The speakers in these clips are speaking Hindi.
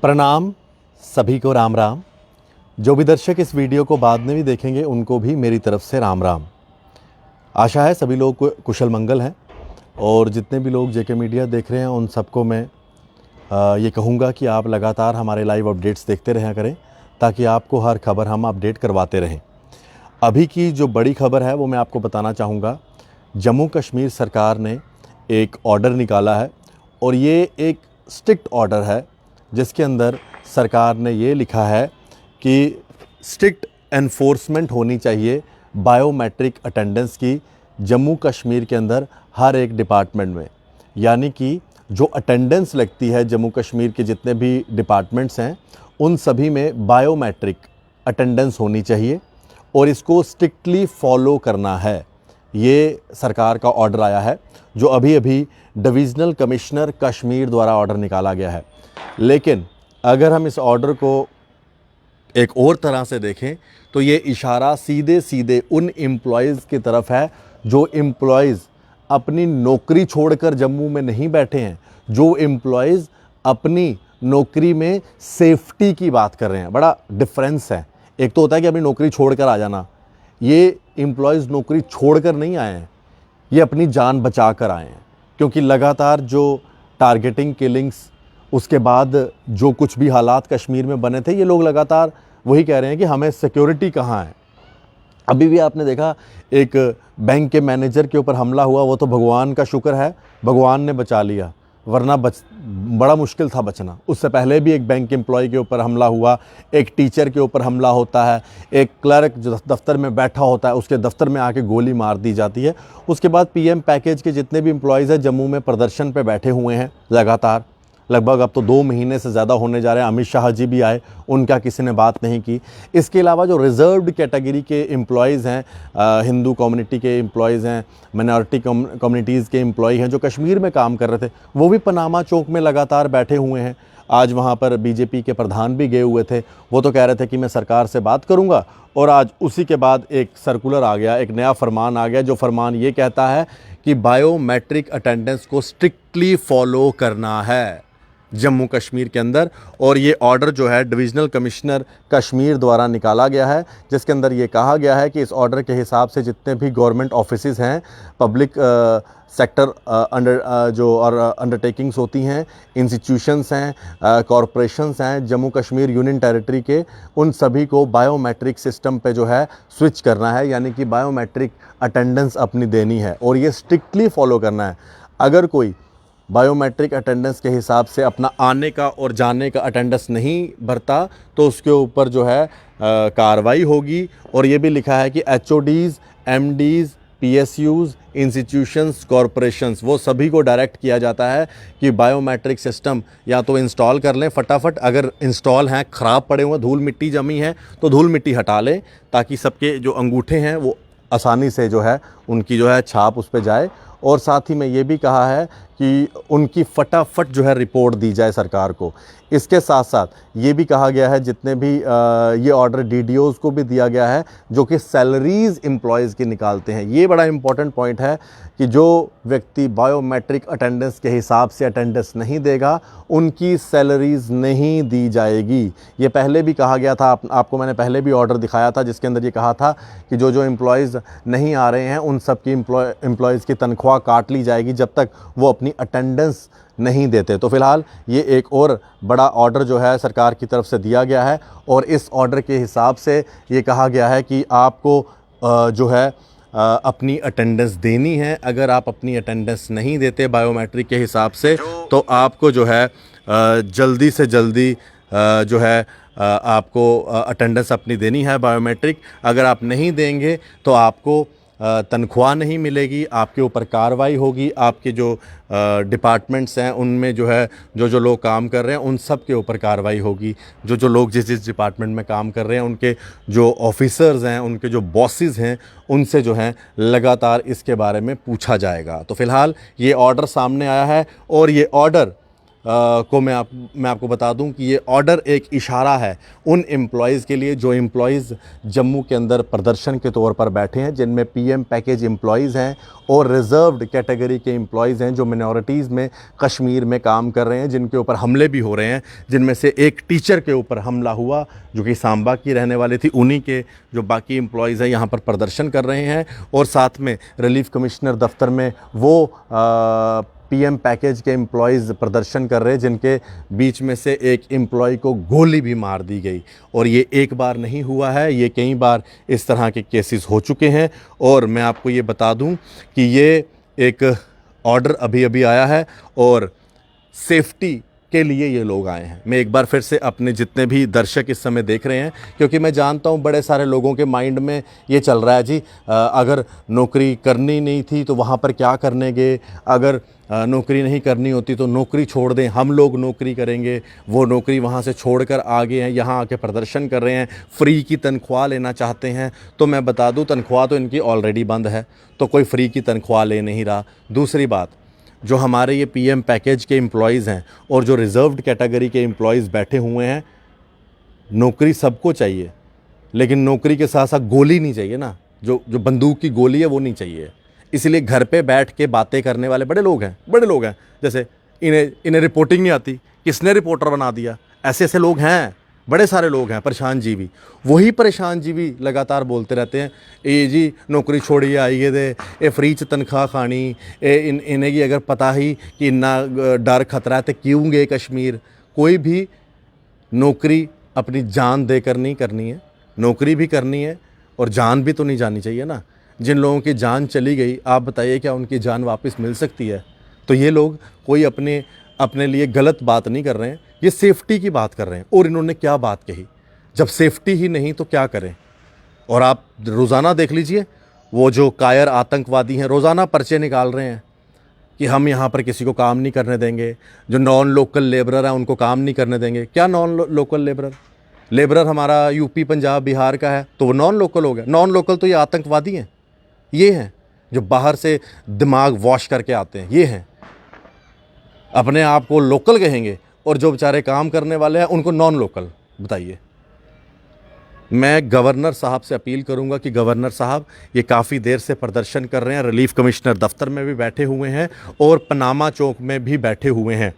प्रणाम सभी को, राम राम। जो भी दर्शक इस वीडियो को बाद में भी देखेंगे उनको भी मेरी तरफ से राम राम। आशा है सभी लोग कुशल मंगल हैं और जितने भी लोग जेके मीडिया देख रहे हैं उन सबको मैं ये कहूँगा कि आप लगातार हमारे लाइव अपडेट्स देखते रहा करें ताकि आपको हर खबर हम अपडेट करवाते रहें। अभी की जो बड़ी खबर है वो मैं आपको बताना चाहूँगा। जम्मू कश्मीर सरकार ने एक ऑर्डर निकाला है और ये एक स्ट्रिक्ट ऑर्डर है जिसके अंदर सरकार ने ये लिखा है कि स्ट्रिक्ट एनफोर्समेंट होनी चाहिए बायोमेट्रिक अटेंडेंस की जम्मू कश्मीर के अंदर हर एक डिपार्टमेंट में। यानी कि जो अटेंडेंस लगती है जम्मू कश्मीर के जितने भी डिपार्टमेंट्स हैं उन सभी में बायोमेट्रिक अटेंडेंस होनी चाहिए और इसको स्ट्रिक्टली फॉलो करना है। ये सरकार का ऑर्डर आया है जो अभी अभी डिविज़नल कमिश्नर कश्मीर द्वारा ऑर्डर निकाला गया है। लेकिन अगर हम इस ऑर्डर को एक और तरह से देखें तो ये इशारा सीधे सीधे उन एम्प्लॉयज़ की तरफ है जो एम्प्लॉयज़ अपनी नौकरी छोड़कर जम्मू में नहीं बैठे हैं, जो एम्प्लॉयज़ अपनी नौकरी में सेफ्टी की बात कर रहे हैं। बड़ा डिफरेंस है। एक तो होता है कि अपनी नौकरी छोड़कर आ जाना, ये एम्प्लॉयज़ नौकरी छोड़कर नहीं आए हैं, ये अपनी जान बचा कर आए हैं। क्योंकि लगातार जो टारगेटिंग किलिंग्स, उसके बाद जो कुछ भी हालात कश्मीर में बने थे, ये लोग लगातार वही कह रहे हैं कि हमें सिक्योरिटी कहाँ है। अभी भी आपने देखा एक बैंक के मैनेजर के ऊपर हमला हुआ, वो तो भगवान का शुक्र है भगवान ने बचा लिया, वरना बड़ा मुश्किल था बचना। उससे पहले भी एक बैंक एम्प्लॉय के ऊपर हमला हुआ, एक टीचर के ऊपर हमला होता है, एक क्लर्क जो दफ्तर में बैठा होता है उसके दफ्तर में आके गोली मार दी जाती है। उसके बाद पीएम पैकेज के जितने भी एम्प्लॉयज़ हैं जम्मू में प्रदर्शन पे बैठे हुए हैं लगातार, लगभग अब तो 2 महीने से ज़्यादा होने जा रहे हैं। अमित शाह जी भी आए, उनका किसी ने बात नहीं की। इसके अलावा जो रिज़र्व्ड कैटेगरी के एम्प्लॉयज़ हैं, हिंदू कम्युनिटी के एम्प्लॉयज़ हैं, माइनॉरिटी कम्युनिटीज़ के एम्प्लॉय हैं जो कश्मीर में काम कर रहे थे, वो भी पनामा चौक में लगातार बैठे हुए हैं। आज वहाँ पर बीजेपी के प्रधान भी गए हुए थे, वो तो कह रहे थे कि मैं सरकार से बात करूँगा। और आज उसी के बाद एक सर्कुलर आ गया, एक नया फरमान आ गया, जो फरमान ये कहता है कि बायोमेट्रिक अटेंडेंस को स्ट्रिक्टली फॉलो करना है जम्मू कश्मीर के अंदर। और ये ऑर्डर जो है डिविज़नल कमिश्नर कश्मीर द्वारा निकाला गया है, जिसके अंदर ये कहा गया है कि इस ऑर्डर के हिसाब से जितने भी गवर्नमेंट ऑफिसेज़ हैं, पब्लिक सेक्टर अंडरटेकिंग्स होती हैं, इंस्टीट्यूशंस हैं, कॉरपोरेशंस हैं जम्मू कश्मीर यूनियन टेरिटरी के, उन सभी को बायोमेट्रिक सिस्टम पे जो है स्विच करना है। यानी कि बायोमेट्रिक अटेंडेंस अपनी देनी है और ये स्ट्रिक्टली फॉलो करना है। अगर कोई बायोमेट्रिक अटेंडेंस के हिसाब से अपना आने का और जाने का अटेंडेंस नहीं भरता तो उसके ऊपर जो है कार्रवाई होगी। और ये भी लिखा है कि एचओडीज़, एमडीज़, पीएसयूज़, इंस्टीट्यूशंस, कॉरपोरेशंस, वो सभी को डायरेक्ट किया जाता है कि बायोमेट्रिक सिस्टम या तो इंस्टॉल कर लें फटाफट। अगर इंस्टॉल हैं, ख़राब पड़े हुए, धूल मिट्टी जमी है तो धूल मिट्टी हटा लें ताकि सबके जो अंगूठे हैं वो आसानी से जो है उनकी जो है छाप उस पर जाए। और साथ ही में ये भी कहा है कि उनकी फटाफट जो है रिपोर्ट दी जाए सरकार को। इसके साथ साथ ये भी कहा गया है जितने भी ये ऑर्डर डीडीओज़ को भी दिया गया है जो कि सैलरीज़ एम्प्लॉयज़ की निकालते हैं। ये बड़ा इंपॉर्टेंट पॉइंट है कि जो व्यक्ति बायोमेट्रिक अटेंडेंस के हिसाब से अटेंडेंस नहीं देगा उनकी सैलरीज़ नहीं दी जाएगी। ये पहले भी कहा गया था, आपको मैंने पहले भी ऑर्डर दिखाया था जिसके अंदर ये कहा था कि जो एम्प्लॉयज़ नहीं आ रहे हैं उन सब की एम्प्लॉयज़ की तनख्वाह काट ली जाएगी जब तक वो अपनी अटेंडेंस नहीं देते। तो फ़िलहाल ये एक और बड़ा ऑर्डर जो है सरकार की तरफ से दिया गया है और इस ऑर्डर के हिसाब से ये कहा गया है कि आपको जो है अपनी अटेंडेंस देनी है। अगर आप अपनी अटेंडेंस नहीं देते बायोमेट्रिक के हिसाब से तो आपको जो है जल्दी से जल्दी जो है आपको अटेंडेंस अपनी देनी है बायोमेट्रिक। अगर आप नहीं देंगे तो आपको तनख्वाह नहीं मिलेगी, आपके ऊपर कार्रवाई होगी। आपके जो डिपार्टमेंट्स हैं उनमें जो है जो लोग काम कर रहे हैं उन सब के ऊपर कार्रवाई होगी। जो लोग जिस डिपार्टमेंट में काम कर रहे हैं उनके जो ऑफिसर्स हैं, उनके जो बॉसेस हैं, उनसे जो है लगातार इसके बारे में पूछा जाएगा। तो फ़िलहाल ये ऑर्डर सामने आया है और ये ऑर्डर को मैं आपको बता दूं कि ये ऑर्डर एक इशारा है उन एम्प्लॉयज़ के लिए जो एम्प्लॉयज़ जम्मू के अंदर प्रदर्शन के तौर पर बैठे हैं, जिनमें पीएम पैकेज एम्प्लॉयज़ हैं और रिज़र्व्ड कैटेगरी के एम्प्लॉयज़ हैं जो मिनॉरिटीज़ में कश्मीर में काम कर रहे हैं, जिनके ऊपर हमले भी हो रहे हैं, जिनमें से एक टीचर के ऊपर हमला हुआ जो कि सांबा की रहने वाली थी। उन्हीं के जो बाकी एम्प्लॉयज़ हैं यहाँ पर प्रदर्शन कर रहे हैं और साथ में रिलीफ कमिश्नर दफ्तर में वो पीएम पैकेज के एम्प्लॉयज़ प्रदर्शन कर रहे हैं, जिनके बीच में से एक एम्प्लॉय को गोली भी मार दी गई। और ये एक बार नहीं हुआ है, ये कई बार इस तरह के केसेस हो चुके हैं। और मैं आपको ये बता दूं कि ये एक ऑर्डर अभी अभी आया है और सेफ्टी के लिए ये लोग आए हैं। मैं एक बार फिर से अपने जितने भी दर्शक इस समय देख रहे हैं, क्योंकि मैं जानता हूँ बड़े सारे लोगों के माइंड में ये चल रहा है जी, अगर नौकरी करनी नहीं थी तो वहाँ पर क्या करने गए, अगर नौकरी नहीं करनी होती तो नौकरी छोड़ दें, हम लोग नौकरी करेंगे। वो नौकरी वहाँ से छोड़कर आ गए हैं, यहाँ आके प्रदर्शन कर रहे हैं, फ्री की तनख्वाह लेना चाहते हैं। तो मैं बता दूँ, तनख्वाह तो इनकी ऑलरेडी बंद है, तो कोई फ्री की तनख्वाह ले नहीं रहा। दूसरी बात, जो हमारे ये पीएम पैकेज के एम्प्लॉयज़ हैं और जो रिज़र्व्ड कैटेगरी के एम्प्लॉयज़ बैठे हुए हैं, नौकरी सबको चाहिए, लेकिन नौकरी के साथ साथ गोली नहीं चाहिए ना, जो बंदूक की गोली है वो नहीं चाहिए। इसलिए घर पे बैठ के बातें करने वाले बड़े लोग हैं, जैसे इन्हें रिपोर्टिंग नहीं आती, किसने रिपोर्टर बना दिया, ऐसे ऐसे लोग हैं, बड़े सारे लोग हैं परेशान जीवी। वही परेशान जीवी लगातार बोलते रहते हैं, ये जी नौकरी छोड़िए आइए दे, ये फ्री च तनख्वाह खानी, इन्हें की अगर पता ही कि इन्ना डर खतरा है तो क्यों गए कश्मीर। कोई भी नौकरी अपनी जान देकर नहीं करनी है, नौकरी भी करनी है और जान भी तो नहीं जानी चाहिए ना। जिन लोगों की जान चली गई, आप बताइए क्या उनकी जान वापस मिल सकती है? तो ये लोग कोई अपने लिए गलत बात नहीं कर रहे हैं, ये सेफ्टी की बात कर रहे हैं। और इन्होंने क्या बात कही, जब सेफ्टी ही नहीं तो क्या करें। और आप रोज़ाना देख लीजिए, वो जो कायर आतंकवादी हैं रोज़ाना पर्चे निकाल रहे हैं कि हम यहाँ पर किसी को काम नहीं करने देंगे, जो नॉन लोकल लेबरर हैं उनको काम नहीं करने देंगे। क्या नॉन लोकल लेबरर हमारा यूपी पंजाब बिहार का है तो वो नॉन लोकल हो गया? नॉन लोकल तो ये आतंकवादी हैं, ये हैं जो बाहर से दिमाग वॉश करके आते हैं, ये हैं अपने आप को लोकल कहेंगे और जो बेचारे काम करने वाले हैं उनको नॉन लोकल। बताइए। मैं गवर्नर साहब से अपील करूंगा कि गवर्नर साहब, ये काफ़ी देर से प्रदर्शन कर रहे हैं, रिलीफ कमिश्नर दफ्तर में भी बैठे हुए हैं और पनामा चौक में भी बैठे हुए हैं।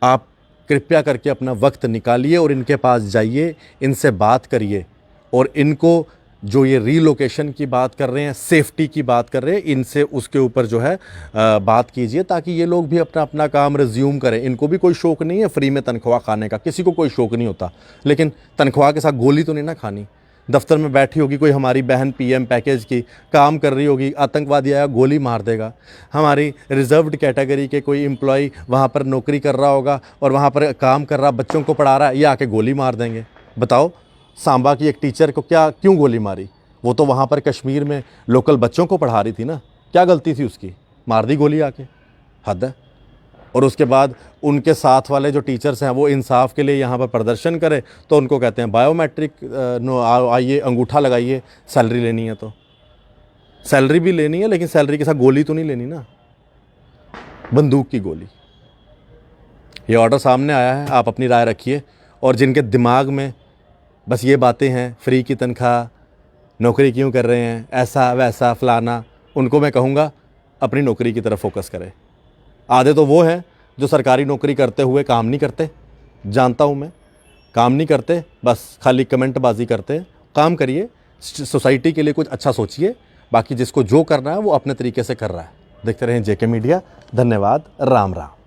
आप कृपया करके अपना वक्त निकालिए और इनके पास जाइए, इनसे बात करिए और इनको जो ये रीलोकेशन की बात कर रहे हैं, सेफ्टी की बात कर रहे हैं, इनसे उसके ऊपर जो है बात कीजिए, ताकि ये लोग भी अपना काम रिज्यूम करें। इनको भी कोई शौक़ नहीं है फ्री में तनख्वाह खाने का, किसी को कोई शौक़ नहीं होता, लेकिन तनख्वाह के साथ गोली तो नहीं ना खानी। दफ्तर में बैठी होगी कोई हमारी बहन पीएम पैकेज की काम कर रही होगी, आतंकवादी आया गोली मार देगा। हमारी रिज़र्व्ड कैटेगरी के कोई एम्प्लॉय वहाँ पर नौकरी कर रहा होगा और वहाँ पर काम कर रहा, बच्चों को पढ़ा रहा है, ये आके गोली मार देंगे। बताओ, सांबा की एक टीचर को क्यों गोली मारी? वो तो वहाँ पर कश्मीर में लोकल बच्चों को पढ़ा रही थी ना, क्या गलती थी उसकी? मार दी गोली आके, हद है। और उसके बाद उनके साथ वाले जो टीचर्स हैं वो इंसाफ के लिए यहाँ पर प्रदर्शन करें तो उनको कहते हैं बायोमेट्रिक आइए, अंगूठा लगाइए, सैलरी लेनी है तो सैलरी भी लेनी है, लेकिन सैलरी के साथ गोली तो नहीं लेनी ना, बंदूक की गोली। ये ऑर्डर सामने आया है, आप अपनी राय रखिए। और जिनके दिमाग में बस ये बातें हैं, फ्री की तनख्वाह, नौकरी क्यों कर रहे हैं, ऐसा वैसा फलाना, उनको मैं कहूँगा अपनी नौकरी की तरफ फोकस करें। आधे तो वो हैं जो सरकारी नौकरी करते हुए काम नहीं करते, जानता हूँ मैं, काम नहीं करते, बस खाली कमेंटबाजी करते। काम करिए, सोसाइटी के लिए कुछ अच्छा सोचिए, बाकी जिसको जो करना है वो अपने तरीके से कर रहा है। देखते रहें जेके मीडिया। धन्यवाद। राम राम।